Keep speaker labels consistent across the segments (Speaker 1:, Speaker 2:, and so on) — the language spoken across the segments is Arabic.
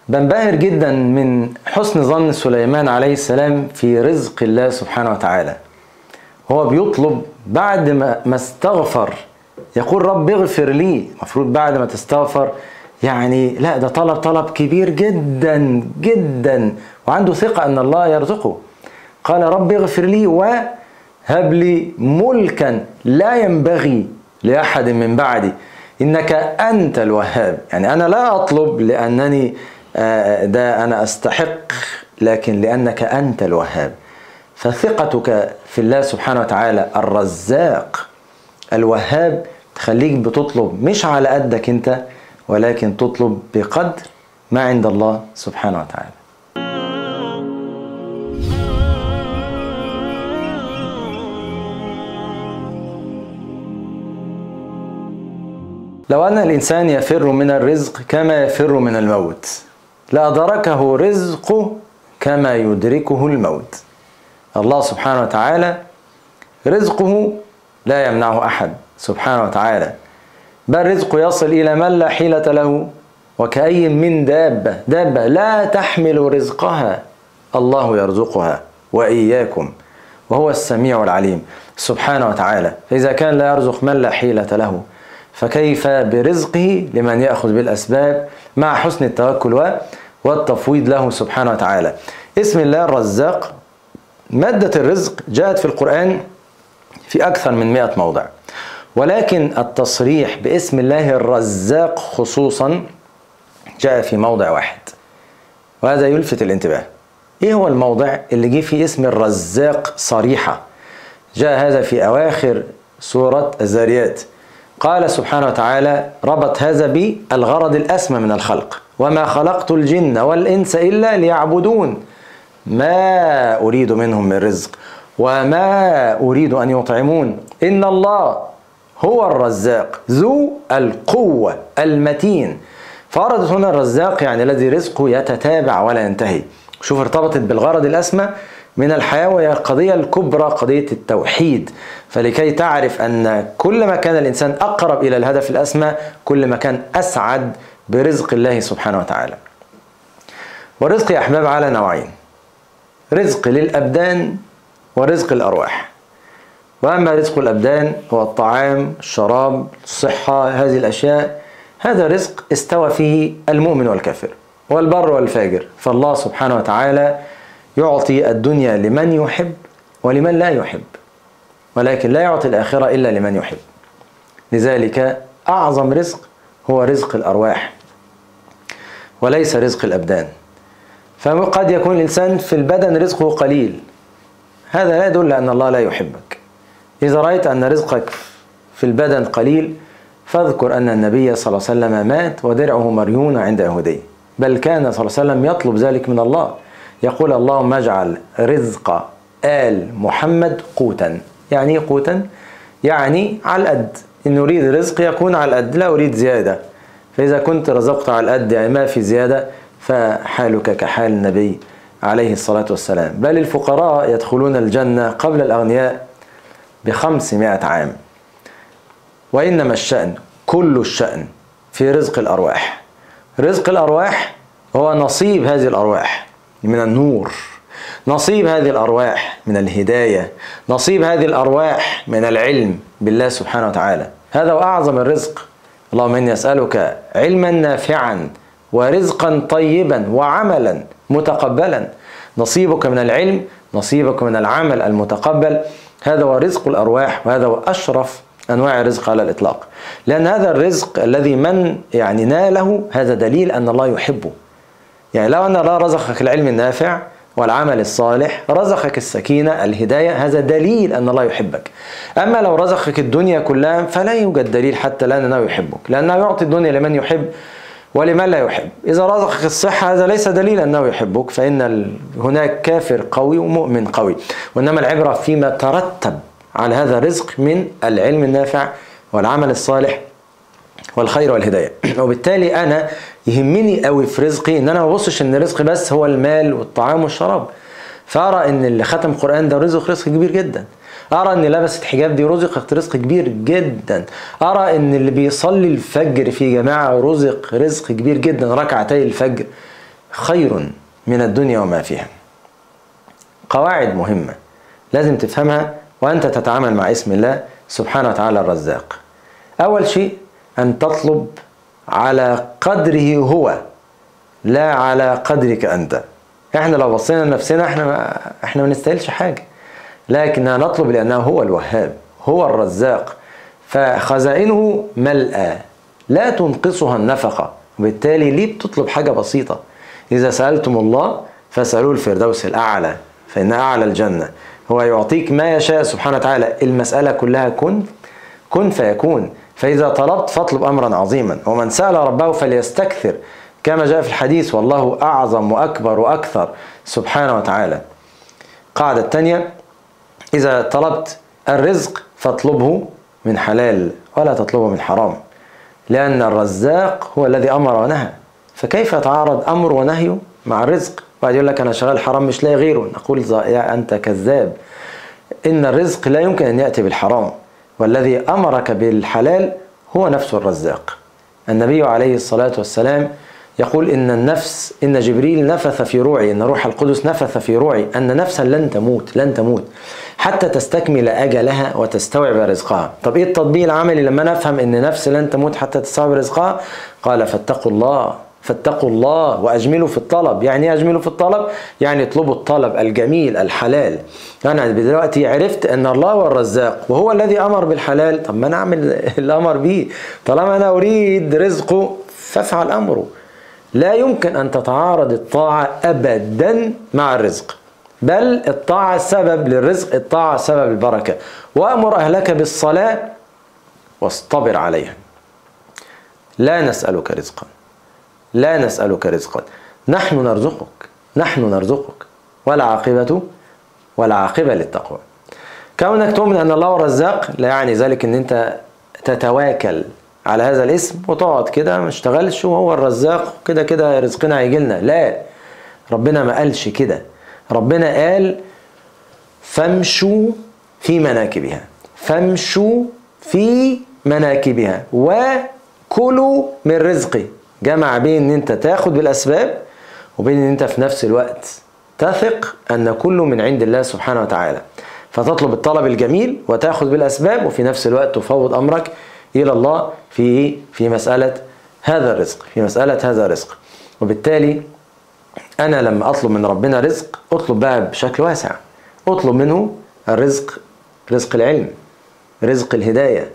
Speaker 1: بنبهر جدا من حسن ظن سليمان عليه السلام في رزق الله سبحانه وتعالى. هو بيطلب بعد ما استغفر، يقول رب اغفر لي. المفروض بعد ما تستغفر يعني لا، ده طلب كبير جدا جدا، وعنده ثقة أن الله يرزقه. قال رب اغفر لي وهب لي ملكا لا ينبغي لأحد من بعدي إنك أنت الوهاب. يعني أنا لا أطلب لأنني ده أنا أستحق، لكن لأنك أنت الوهاب. فثقتك في الله سبحانه وتعالى الرزاق الوهاب تخليك بتطلب مش على قدك أنت، ولكن تطلب بقدر ما عند الله سبحانه وتعالى. لو أن الإنسان يفر من الرزق كما يفر من الموت لأدركه رزقه كما يدركه الموت. الله سبحانه وتعالى رزقه لا يمنعه أحد سبحانه وتعالى، بل رزقه يصل إلى من لا حيلة له. وكأي من دابة لا تحمل رزقها الله يرزقها وإياكم وهو السميع العليم سبحانه وتعالى. فإذا كان لا يرزق من لا حيلة له، فكيف برزقه لمن يأخذ بالأسباب مع حسن التوكل والتفويض له سبحانه وتعالى. اسم الله الرزاق، مادة الرزق جاءت في القرآن في أكثر من 100 موضع، ولكن التصريح باسم الله الرزاق خصوصا جاء في موضع واحد، وهذا يلفت الانتباه. إيه هو الموضع اللي جه فيه اسم الرزاق صريحة؟ جاء هذا في أواخر سورة الذاريات. قال سبحانه وتعالى ربط هذا بالغرض الأسمى من الخلق: وما خلقت الجن والإنس إلا ليعبدون ما أريد منهم من رزق وما أريد أن يطعمون إن الله هو الرزاق ذو القوة المتين. فأردت هنا الرزاق يعني الذي رزقه يتتابع ولا ينتهي. شوف ارتبطت بالغرض الأسمى من الحياة، وهي القضية الكبرى قضية التوحيد. فلكي تعرف أن كل ما كان الإنسان أقرب إلى الهدف الأسمى كل ما كان أسعد برزق الله سبحانه وتعالى. والرزق يا أحباب على نوعين: رزق للأبدان ورزق الأرواح. وأما رزق الأبدان هو الطعام، الشراب، الصحة، هذه الأشياء، هذا رزق استوى فيه المؤمن والكافر والبر والفاجر. فالله سبحانه وتعالى يعطي الدنيا لمن يحب ولمن لا يحب، ولكن لا يعطي الآخرة إلا لمن يحب. لذلك أعظم رزق هو رزق الأرواح وليس رزق الأبدان. فقد يكون الإنسان في البدن رزقه قليل، هذا لا يدل أن الله لا يحبك. إذا رأيت أن رزقك في البدن قليل فاذكر أن النبي صلى الله عليه وسلم مات ودرعه مريون عند يهودي، بل كان صلى الله عليه وسلم يطلب ذلك من الله، يقول اللهم اجعل رزق آل محمد قوتا. يعني قوتا يعني على القد، إن أريد رزق يكون على القد، لا أريد زيادة. فإذا كنت رزقت على القد يعني ما في زيادة فحالك كحال النبي عليه الصلاة والسلام. بل الفقراء يدخلون الجنة قبل الأغنياء ب500 عام. وإنما الشأن كل الشأن في رزق الأرواح. رزق الأرواح هو نصيب هذه الأرواح من النور، نصيب هذه الأرواح من الهداية، نصيب هذه الأرواح من العلم بالله سبحانه وتعالى. هذا هو أعظم الرزق. اللهم إني أسألك علما نافعا ورزقا طيبا وعملا متقبلا. نصيبك من العلم، نصيبك من العمل المتقبل، هذا هو رزق الأرواح، وهذا هو أشرف أنواع الرزق على الإطلاق. لأن هذا الرزق الذي من يعني ناله هذا دليل أن الله يحبه. يعني لو أن الله رزقك العلم النافع والعمل الصالح، رزقك السكينة الهداية، هذا دليل أن الله يحبك. أما لو رزقك الدنيا كلها فلا يوجد دليل حتى لأنه يحبك، لأنه يعطي الدنيا لمن يحب ولمن لا يحب. إذا رزقك الصحة هذا ليس دليل أنه يحبك، فإن هناك كافر قوي ومؤمن قوي، وإنما العبرة فيما ترتب على هذا الرزق من العلم النافع والعمل الصالح والخير والهداية. وبالتالي أنا يهمني قوي في رزقي ان انا ما ابصش ان رزقي بس هو المال والطعام والشراب. فارى ان اللي ختم قرآن ده رزق كبير جدا، ارى ان لبست حجاب دي رزق كبير جدا، ارى ان اللي بيصلي الفجر في جماعة رزق كبير جدا، ركعتي الفجر خير من الدنيا وما فيها. قواعد مهمة لازم تفهمها وأنت تتعامل مع اسم الله سبحانه وتعالى الرزاق. أول شيء أن تطلب على قدره هو، لا على قدرك أنت. احنا لو بصينا لنفسنا احنا ما نستاهلش حاجة، لكننا نطلب لأنه هو الوهاب، هو الرزاق، فخزائنه ملأى لا تنقصها النفقة. وبالتالي ليه بتطلب حاجة بسيطة؟ إذا سألتم الله فاسألوه الفردوس الأعلى فإن أعلى الجنة. هو يعطيك ما يشاء سبحانه وتعالى. المسألة كلها كن فيكون. فإذا طلبت فاطلب أمرا عظيما. ومن سأل ربه فليستكثر كما جاء في الحديث، والله أعظم وأكبر وأكثر سبحانه وتعالى. قاعدة الثانية: إذا طلبت الرزق فاطلبه من حلال ولا تطلبه من حرام، لأن الرزاق هو الذي أمر ونهى. فكيف يتعارض أمر ونهيه مع الرزق؟ بعد يقول لك أنا شغال حرام مش لاقي غيره، نقول يا أنت كذاب. إن الرزق لا يمكن أن يأتي بالحرام، والذي أمرك بالحلال هو نفس الرزاق. النبي عليه الصلاة والسلام يقول إن جبريل نفث في روعي، إن روح القدس نفث في روعي أن نفسا لن تموت حتى تستكمل أجلها وتستوعب رزقها. طب إيه التطبيق العملي لما نفهم إن نفس لن تموت حتى تستوعب رزقها؟ قال فاتقوا الله وأجملوا في الطلب. يعني إيه أجملوا في الطلب؟ يعني اطلبوا الطلب الجميل الحلال. أنا دلوقتي عرفت أن الله هو الرزاق وهو الذي أمر بالحلال، طب ما أنا أعمل اللي أمر به. طالما أنا أريد رزقه فافعل أمره. لا يمكن أن تتعارض الطاعة أبدا مع الرزق، بل الطاعة سبب للرزق، الطاعة سبب البركة. وأمر أهلك بالصلاة واصطبر عليها. لا نسألك رزقا، نحن نرزقك والعاقبة للتقوى. كونك تؤمن أن الله هو الرزاق لا يعني ذلك أن أنت تتواكل على هذا الاسم وتقعد كده ما اشتغلش وهو الرزاق كده رزقنا هيجيلنا. لا، ربنا ما قالش كده. ربنا قال فامشوا في مناكبها وكلوا من رزقي. جمع بين ان انت تاخد بالاسباب وبين ان انت في نفس الوقت تثق ان كله من عند الله سبحانه وتعالى. فتطلب الطلب الجميل وتاخد بالاسباب وفي نفس الوقت تفوض امرك الى الله في مسألة هذا الرزق. وبالتالي أنا لما أطلب من ربنا رزق أطلب بقى بشكل واسع. أطلب منه الرزق، رزق العلم، رزق الهداية،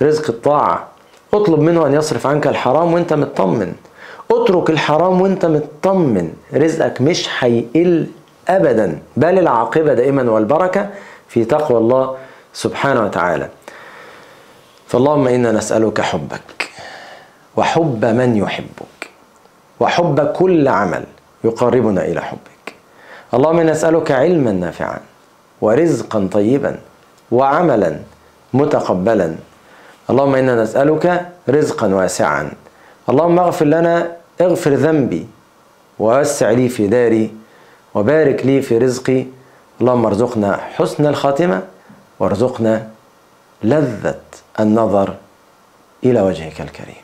Speaker 1: رزق الطاعة. أطلب منه أن يصرف عنك الحرام وأنت مطمن. اترك الحرام وأنت مطمن، رزقك مش هيقل أبدا، بل العاقبة دائما والبركة في تقوى الله سبحانه وتعالى. فاللهم إنا نسألك حبك وحب من يحبك وحب كل عمل يقربنا إلى حبك. اللهم إنا نسألك علما نافعا ورزقا طيبا وعملا متقبلا. اللهم إنا نسألك رزقا واسعا. اللهم اغفر لنا، اغفر ذنبي ووسع لي في داري وبارك لي في رزقي. اللهم ارزقنا حسن الخاتمة وارزقنا لذة النظر إلى وجهك الكريم.